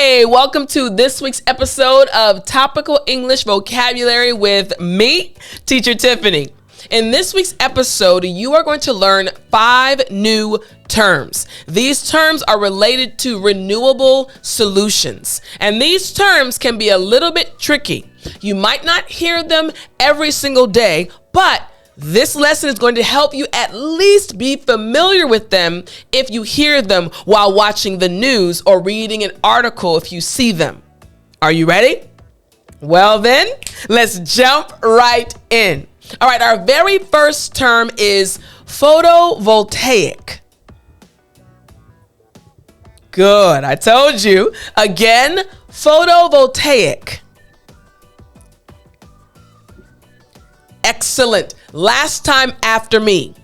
Hey, welcome to this week's episode of Topical English Vocabulary with me, Teacher Tiffany. In this week's episode, you are going to learn 5 new terms. These terms are related to renewable solutions, and these terms can be a little bit tricky. You might not hear them every single day, but this lesson is going to help you at least be familiar with them if you hear them while watching the news or reading an article if you see them. Are you ready? Well then, let's jump right in. All right, our very first term is photovoltaic. Good, I told you. Again, photovoltaic. Excellent. Last time after me.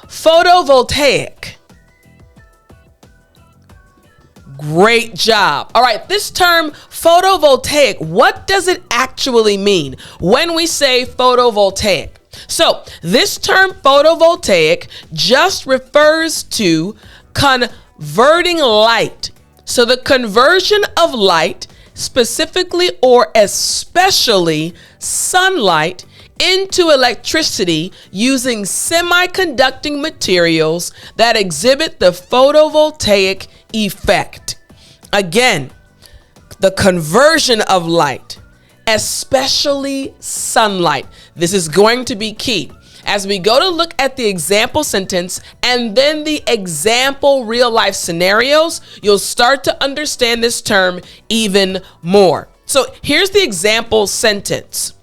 Photovoltaic. Great job. All right, this term photovoltaic, what does it actually mean when we say photovoltaic? So this term photovoltaic just refers to converting light. So the conversion of light, specifically or especially sunlight, into electricity using semiconducting materials that exhibit the photovoltaic effect. Again, the conversion of light, especially sunlight. This is going to be key. As we go to look at the example sentence and then the example real life scenarios, you'll start to understand this term even more. So here's the example sentence.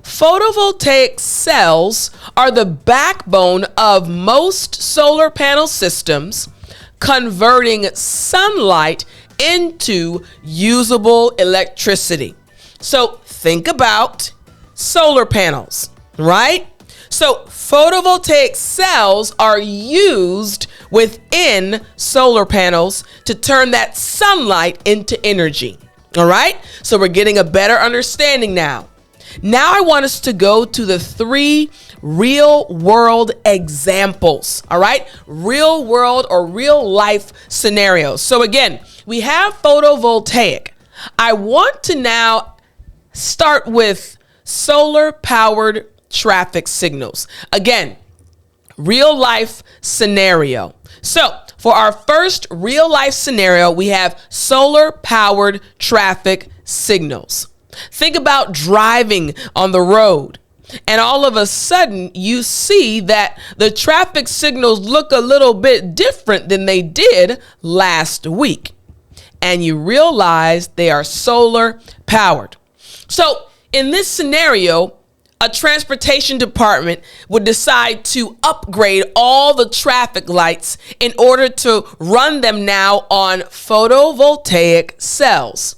Photovoltaic cells are the backbone of most solar panel systems, converting sunlight into usable electricity. So think about solar panels, right? So photovoltaic cells are used within solar panels to turn that sunlight into energy. All right? So we're getting a better understanding now. Now I want us to go to the 3 real world examples, all right? Real world or real life scenarios. So again, we have photovoltaic. I want to now start with solar powered traffic signals. Again, real life scenario. So for our first real life scenario, we have solar powered traffic signals. Think about driving on the road, and all of a sudden you see that the traffic signals look a little bit different than they did last week, and you realize they are solar powered. So in this scenario, a transportation department would decide to upgrade all the traffic lights in order to run them now on photovoltaic cells,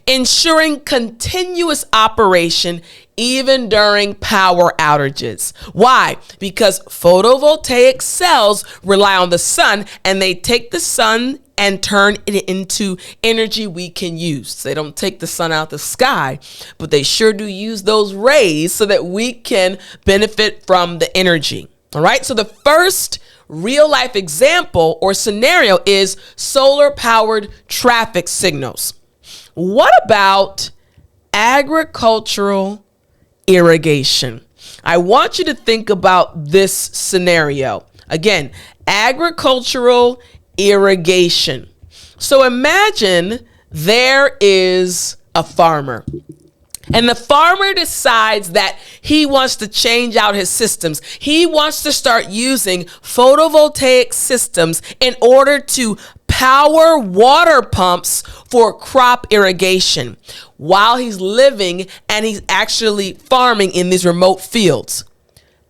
ensuring continuous operation even during power outages. Why? Because photovoltaic cells rely on the sun, and they take the sun and turn it into energy we can use. They don't take the sun out the sky, but they sure do use those rays so that we can benefit from the energy. All right, so the first real life example or scenario is solar powered traffic signals. What about agricultural irrigation? I want you to think about this scenario. Again, agricultural irrigation. So imagine there is a farmer, and the farmer decides that he wants to change out his systems. He wants to start using photovoltaic systems in order to power water pumps for crop irrigation while he's living and he's actually farming in these remote fields.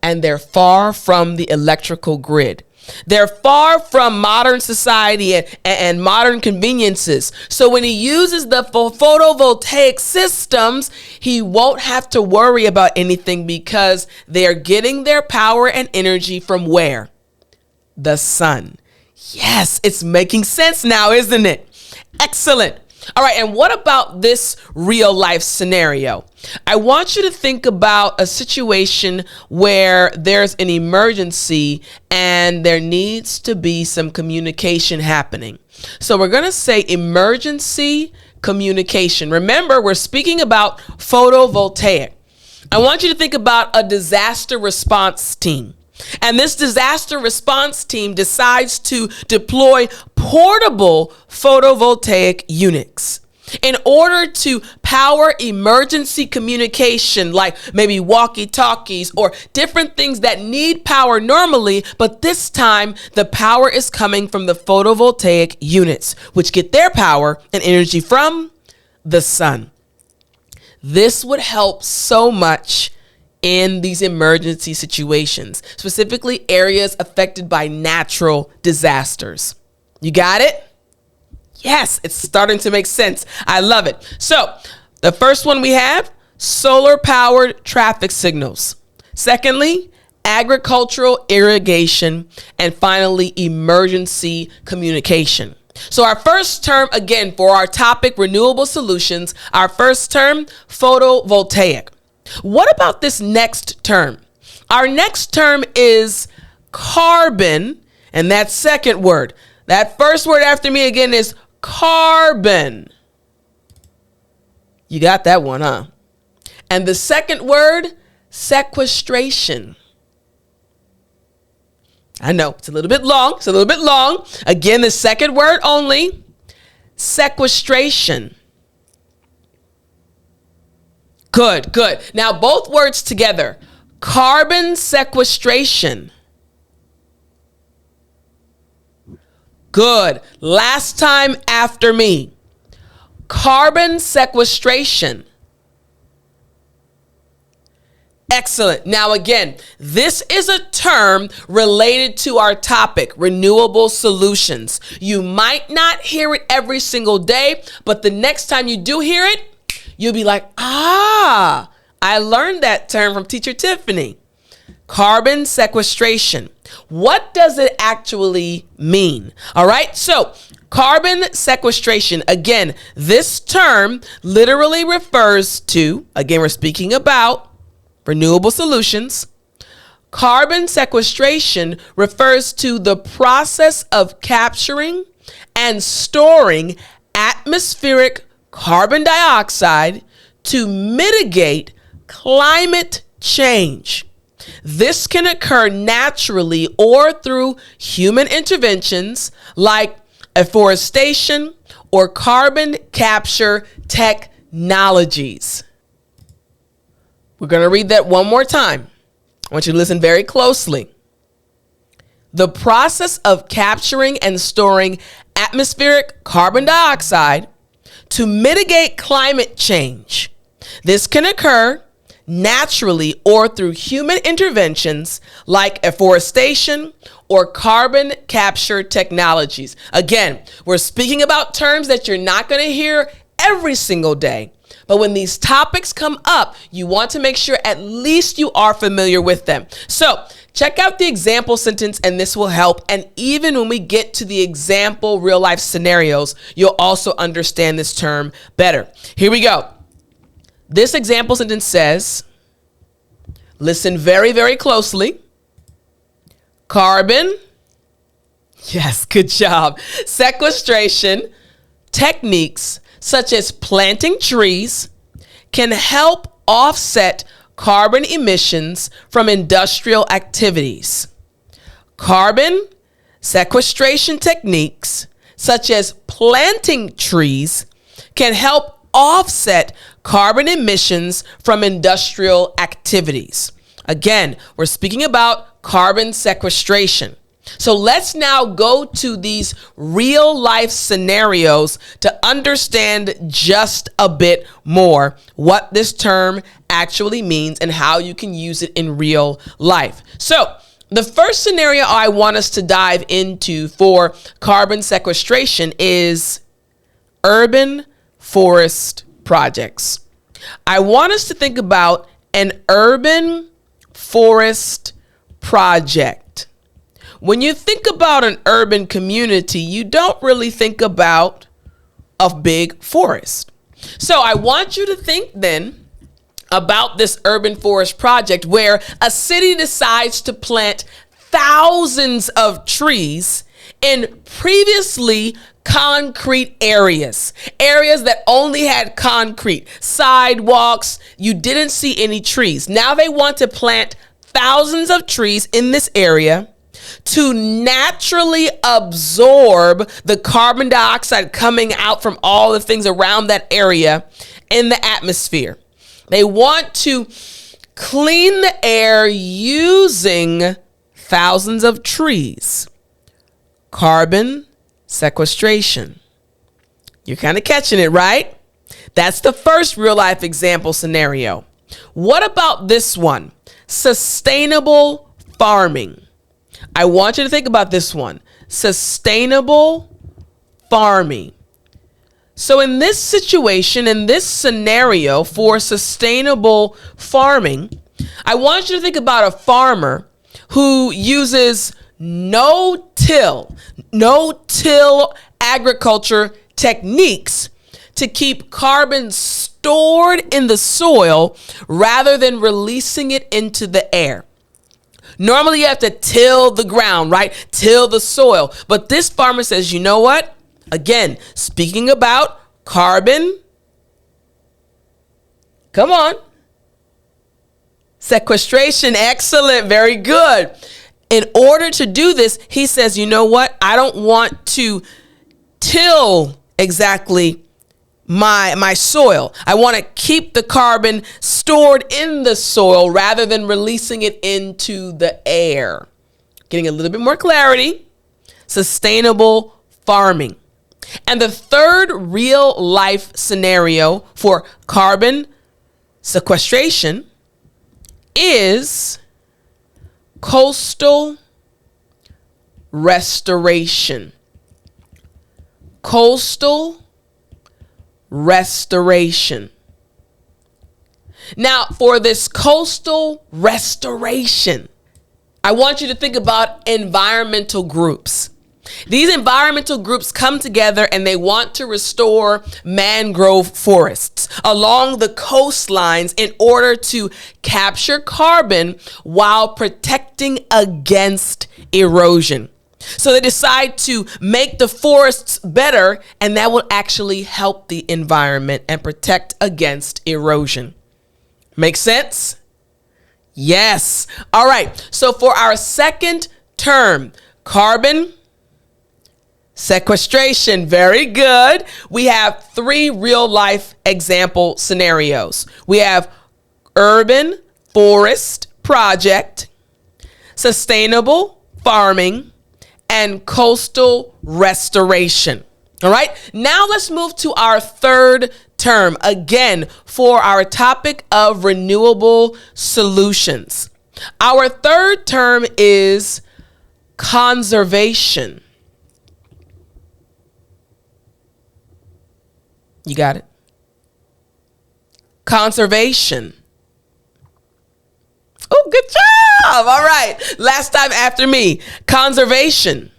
And they're far from the electrical grid. They're far from modern society and modern conveniences. So when he uses the photovoltaic systems, he won't have to worry about anything because they're getting their power and energy from where? The sun. Yes, it's making sense now, isn't it? Excellent. All right, and what about this real life scenario? I want you to think about a situation where there's an emergency and there needs to be some communication happening. So we're going to say emergency communication. Remember, we're speaking about photovoltaic. I want you to think about a disaster response team. And this disaster response team decides to deploy portable photovoltaic units in order to power emergency communication, like maybe walkie-talkies or different things that need power normally, but this time the power is coming from the photovoltaic units, which get their power and energy from the sun. This would help so much in these emergency situations, specifically areas affected by natural disasters. You got it? Yes, it's starting to make sense. I love it. So the first one we have, solar powered traffic signals. Secondly, agricultural irrigation. And finally, emergency communication. So our first term, again, for our topic, renewable solutions, our first term, photovoltaic. What about this next term? Our next term is carbon, and that second word. That first word after me again is carbon. You got that one, huh? And the second word, sequestration. I know, it's a little bit long. Again, the second word only, sequestration. Good. Now both words together, carbon sequestration. Good. Last time after me, carbon sequestration. Excellent. Now again, this is a term related to our topic, renewable solutions. You might not hear it every single day, but the next time you do hear it, you'll be like, I learned that term from teacher Tiffani. Carbon sequestration. What does it actually mean? All right. So carbon sequestration, again, this term literally refers to, again, we're speaking about renewable solutions. Carbon sequestration refers to the process of capturing and storing atmospheric carbon dioxide to mitigate climate change. This can occur naturally or through human interventions like afforestation or carbon capture technologies. We're going to read that one more time. I want you to listen very closely. The process of capturing and storing atmospheric carbon dioxide to mitigate climate change. This can occur naturally or through human interventions like afforestation or carbon capture technologies. Again, we're speaking about terms that you're not going to hear every single day. But when these topics come up, you want to make sure at least you are familiar with them. So check out the example sentence and this will help. And even when we get to the example real life scenarios, you'll also understand this term better. Here we go. This example sentence says, listen very, very closely. Carbon, yes, good job. Sequestration techniques such as planting trees can help offset carbon emissions from industrial activities. Carbon sequestration techniques such as planting trees can help offset carbon emissions from industrial activities. Again, we're speaking about carbon sequestration. So let's now go to these real life scenarios to understand just a bit more what this term actually means and how you can use it in real life. So the first scenario I want us to dive into for carbon sequestration is urban forest projects. I want us to think about an urban forest project. When you think about an urban community, you don't really think about a big forest. So I want you to think then about this urban forest project where a city decides to plant thousands of trees in previously concrete areas that only had concrete, sidewalks. You didn't see any trees. Now they want to plant thousands of trees in this area to naturally absorb the carbon dioxide coming out from all the things around that area in the atmosphere. They want to clean the air using thousands of trees. Carbon sequestration. You're kind of catching it, right? That's the first real life example scenario. What about this one? Sustainable farming. I want you to think about this one. Sustainable farming. So in this situation, in this scenario for sustainable farming, I want you to think about a farmer who uses no-till agriculture techniques to keep carbon stored in the soil rather than releasing it into the air. Normally you have to till the ground, right? Till the soil. But this farmer says, you know what? Again, speaking about carbon, come on. Sequestration, excellent, very good. In order to do this, he says, you know what? I don't want to till exactly my soil. I want to keep the carbon stored in the soil rather than releasing it into the air. Getting a little bit more clarity. Sustainable farming. And the third real life scenario for carbon sequestration is coastal restoration. Coastal restoration. Now, for this coastal restoration, I want you to think about environmental groups. These environmental groups come together and they want to restore mangrove forests along the coastlines in order to capture carbon while protecting against erosion. So they decide to make the forests better, and that will actually help the environment and protect against erosion. Make sense? Yes. All right. So for our second term, carbon sequestration, very good. We have three real life example scenarios. We have urban forest project, sustainable farming, and coastal restoration. All right. Now let's move to our third term, again, for our topic of renewable solutions. Our third term is conservation. You got it? Conservation. Oh, good job. All right. Last time after me. Conservation.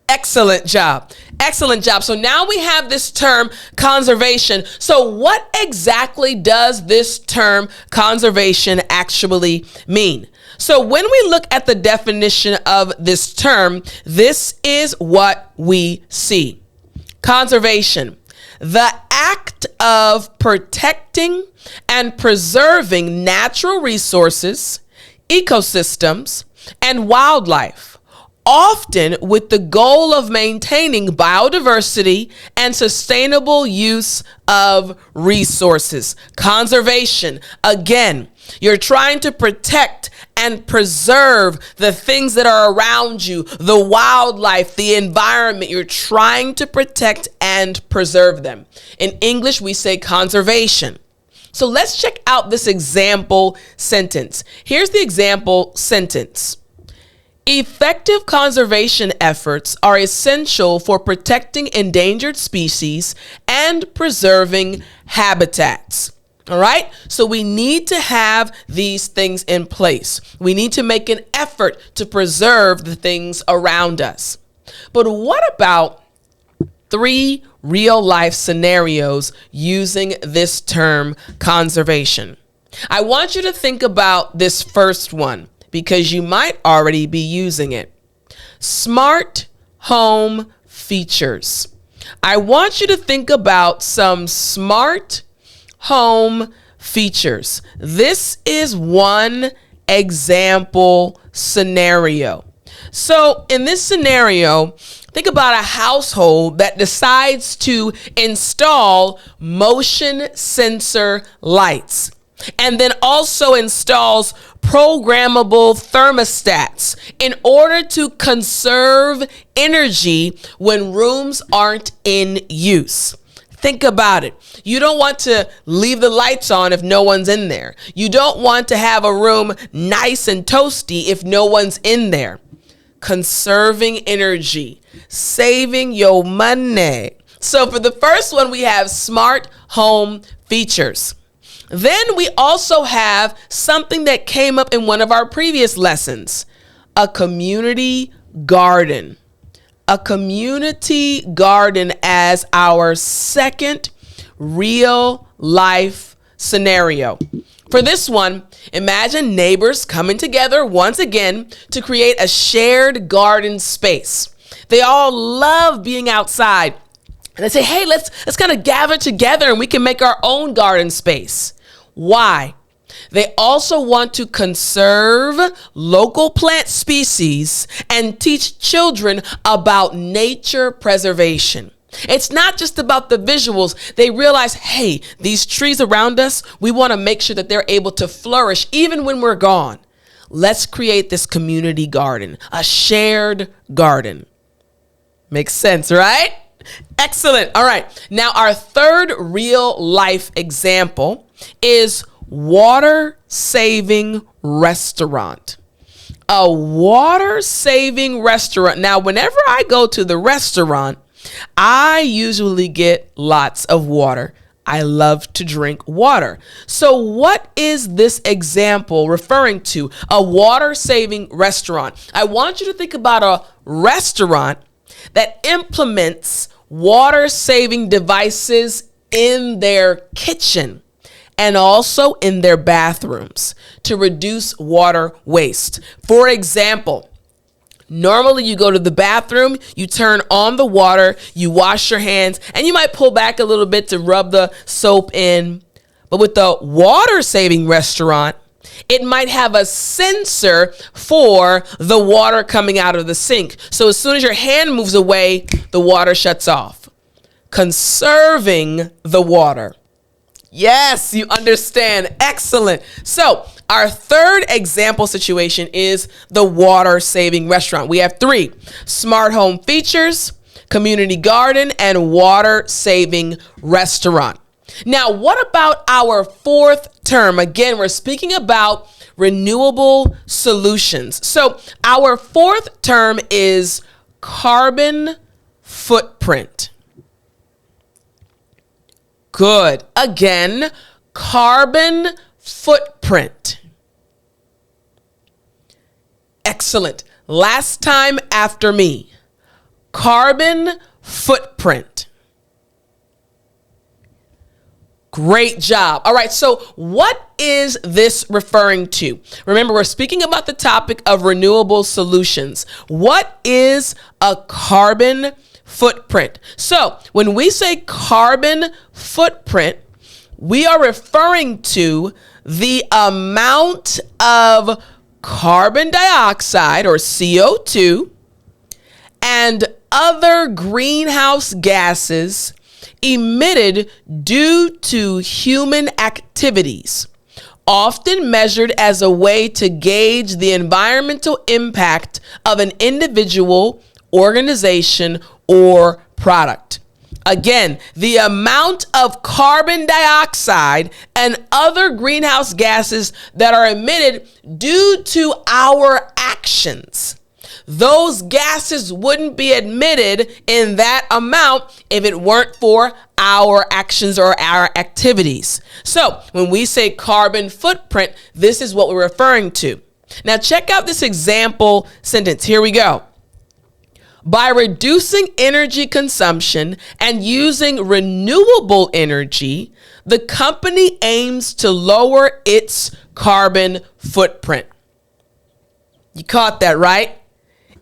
Excellent job. Excellent job. So now we have this term conservation. So what exactly does this term conservation actually mean? So when we look at the definition of this term, this is what we see. Conservation, the act of protecting and preserving natural resources, ecosystems, and wildlife, often with the goal of maintaining biodiversity and sustainable use of resources. Conservation, again, you're trying to protect and preserve the things that are around you, the wildlife, the environment. You're trying to protect and preserve them. In English, we say conservation. So let's check out this example sentence. Here's the example sentence. Effective conservation efforts are essential for protecting endangered species and preserving habitats. All right. So we need to have these things in place. We need to make an effort to preserve the things around us. But what about three real life scenarios using this term conservation? I want you to think about this first one. because you might already be using it. Smart home features. I want you to think about some smart home features. This is one example scenario. So in this scenario, think about a household that decides to install motion sensor lights and then also installs programmable thermostats in order to conserve energy when rooms aren't in use. Think about it. You don't want to leave the lights on if no one's in there. You don't want to have a room nice and toasty if no one's in there. Conserving energy, saving your money. So for the first one, we have smart home features. Then we also have something that came up in one of our previous lessons, a community garden. A community garden as our second real life scenario. For this one, imagine neighbors coming together once again to create a shared garden space. They all love being outside. And they say, hey, let's kind of gather together and we can make our own garden space. Why? They also want to conserve local plant species and teach children about nature preservation. It's not just about the visuals. They realize, hey, these trees around us, we want to make sure that they're able to flourish even when we're gone. Let's create this community garden, a shared garden. Makes sense, right? Excellent. All right. Now, our third real life example is water-saving restaurant. A water-saving restaurant. Now, whenever I go to the restaurant, I usually get lots of water. I love to drink water. So what is this example referring to? A water-saving restaurant. I want you to think about a restaurant that implements water-saving devices in their kitchen and also in their bathrooms to reduce water waste. For example, normally you go to the bathroom, you turn on the water, you wash your hands, and you might pull back a little bit to rub the soap in. But with the water-saving restaurant, it might have a sensor for the water coming out of the sink. So as soon as your hand moves away, the water shuts off. Conserving the water. Yes, you understand. Excellent. So our third example situation is the water-saving restaurant. We have three: smart home features, community garden, and water-saving restaurant. Now, what about our fourth term? Again, we're speaking about renewable solutions. So our fourth term is carbon footprint. Good. Again, carbon footprint. Excellent. Last time after me. Carbon footprint. Great job. All right, so what is this referring to? Remember, we're speaking about the topic of renewable solutions. What is a carbon footprint? So when we say carbon footprint, we are referring to the amount of carbon dioxide or CO2 and other greenhouse gases emitted due to human activities, often measured as a way to gauge the environmental impact of an individual, organization, or product. Again, the amount of carbon dioxide and other greenhouse gases that are emitted due to our actions. Those gases wouldn't be emitted in that amount if it weren't for our actions or our activities. So when we say carbon footprint, this is what we're referring to. Now check out this example sentence. Here we go. By reducing energy consumption and using renewable energy, the company aims to lower its carbon footprint. You caught that, right?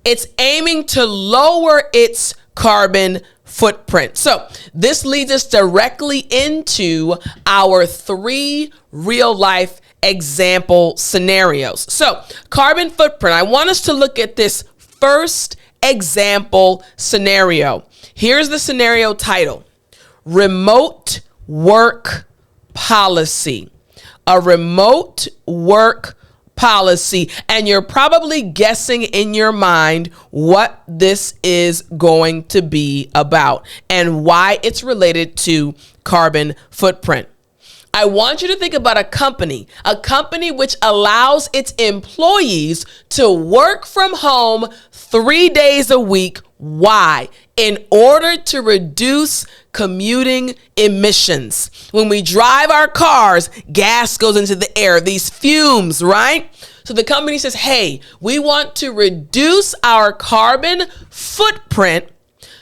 It's aiming to lower its carbon footprint. So this leads us directly into our 3 real life example scenarios. So carbon footprint, I want us to look at this first example scenario. Here's the scenario title: remote work policy. A remote work policy. And you're probably guessing in your mind what this is going to be about and why it's related to carbon footprint. I want you to think about a company which allows its employees to work from home 3 days a week. Why? In order to reduce commuting emissions. When we drive our cars, gas goes into the air, these fumes, right? So the company says, hey, we want to reduce our carbon footprint.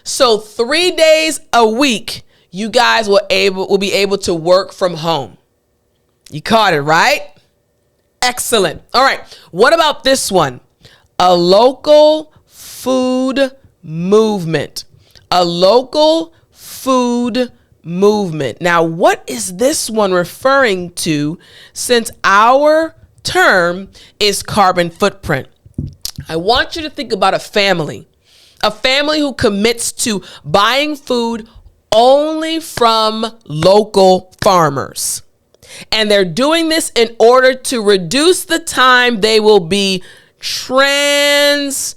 So 3 days a week, you guys will be able to work from home. You caught it, right? Excellent. All right. What about this one? A local food movement. A local food movement. Now, what is this one referring to, since our term is carbon footprint? I want you to think about a family who commits to buying food only from local farmers. And they're doing this in order to reduce the time they will be transporting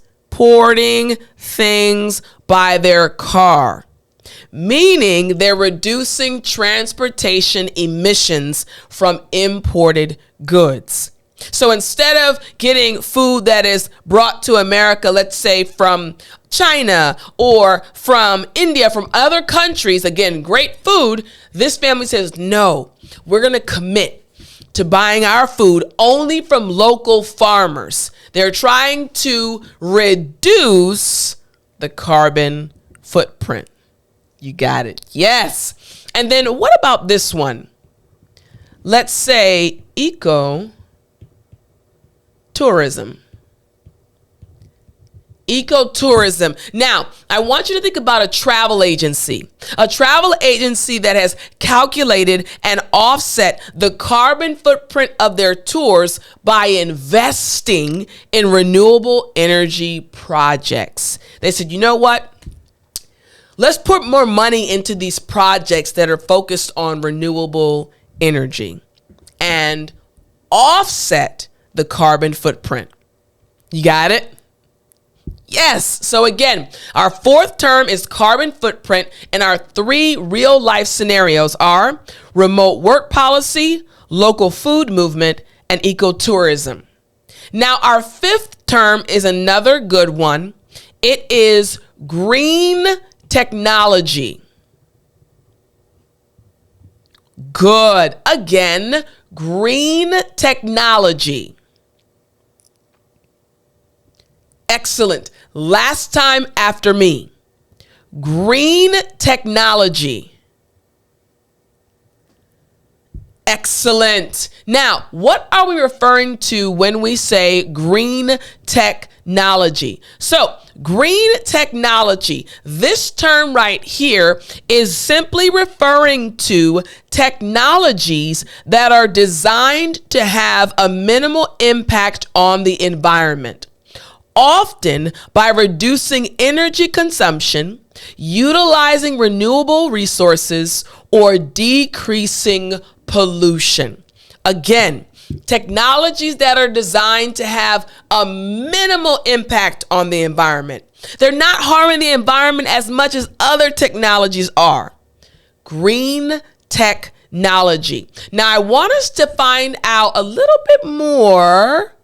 things by their car, meaning they're reducing transportation emissions from imported goods. So instead of getting food that is brought to America, let's say from China or from India, from other countries, again, great food, this family says, no, we're going to commit to buying our food only from local farmers. They're trying to reduce the carbon footprint. You got it. Yes. And then what about this one? Let's say ecotourism. Ecotourism. Now, I want you to think about a travel agency that has calculated and offset the carbon footprint of their tours by investing in renewable energy projects. They said, you know what? Let's put more money into these projects that are focused on renewable energy and offset the carbon footprint. You got it? Yes. So again, our 4th term is carbon footprint, and our 3 real life scenarios are remote work policy, local food movement, and ecotourism. Now, our 5th term is another good one. It is green technology. Good. Again, green technology. Excellent. Last time after me. Green technology. Excellent. Now, what are we referring to when we say green technology? So, green technology, this term right here is simply referring to technologies that are designed to have a minimal impact on the environment, often by reducing energy consumption, utilizing renewable resources, or decreasing pollution. Again, technologies that are designed to have a minimal impact on the environment. They're not harming the environment as much as other technologies are. Green technology. Now, I want us to find out a little bit more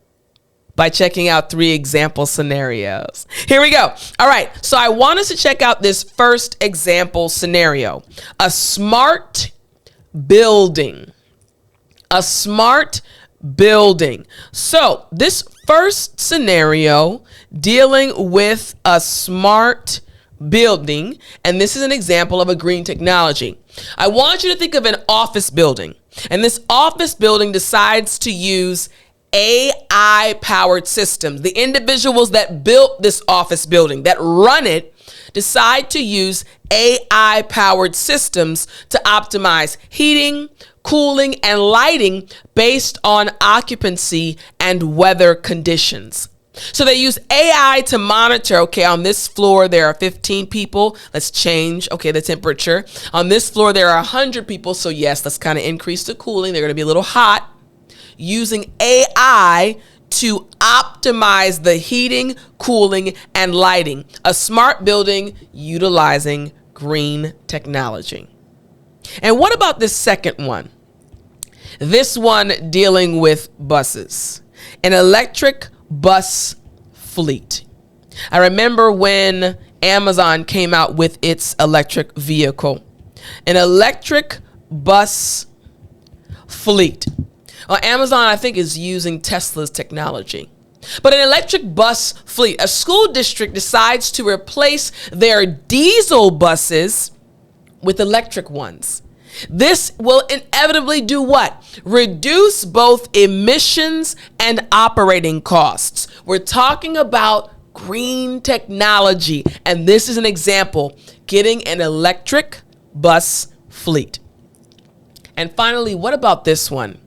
by checking out 3 example scenarios. Here we go. All right. So I want us to check out this first example scenario. A smart building. A smart building. So this first scenario dealing with a smart building, and this is an example of a green technology. I want you to think of an office building, and this office building decides to use AI powered systems. The individuals that built this office building, that run it, decide to use AI powered systems to optimize heating, cooling, and lighting based on occupancy and weather conditions. So they use AI to monitor, okay, on this floor there are 15 people. Let's change, okay, the temperature. On this floor there are 100 people. So yes, let's kind of increase the cooling. They're going to be a little hot. Using AI to optimize the heating, cooling, and lighting. A smart building utilizing green technology. And what about this second one? This one dealing with buses. An electric bus fleet. I remember when Amazon came out with its electric vehicle. An electric bus fleet. Well, Amazon, I think, is using Tesla's technology. But an electric bus fleet, a school district decides to replace their diesel buses with electric ones. This will inevitably do what? Reduce both emissions and operating costs. We're talking about green technology, and this is an example, getting an electric bus fleet. And finally, what about this one?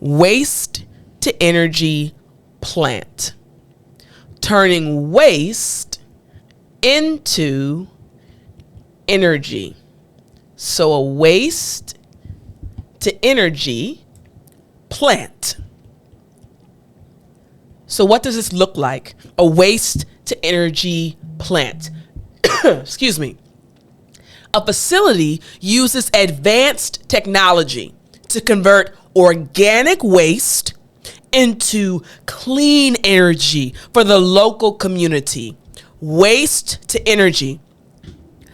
Waste to energy plant. Turning waste into energy. So a waste to energy plant. So what does this look like? A waste to energy plant. Excuse me. A facility uses advanced technology to convert organic waste into clean energy for the local community. Waste to energy.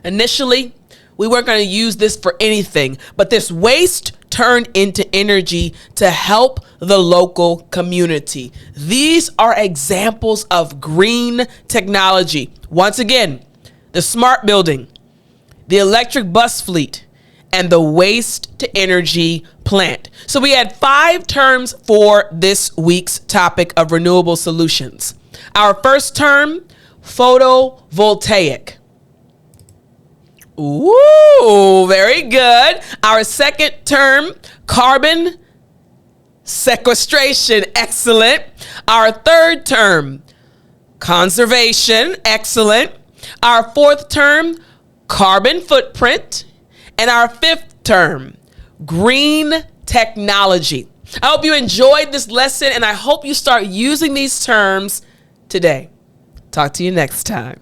Initially, we weren't going to use this for anything, but this waste turned into energy to help the local community. These are examples of green technology. Once again, the smart building, the electric bus fleet, and the waste to energy plant. So we had 5 terms for this week's topic of renewable solutions. Our first term, photovoltaic. Ooh, very good. Our second term, carbon sequestration. Excellent. Our third term, conservation. Excellent. Our fourth term, carbon footprint. And our fifth term, green technology. I hope you enjoyed this lesson, and I hope you start using these terms today. Talk to you next time.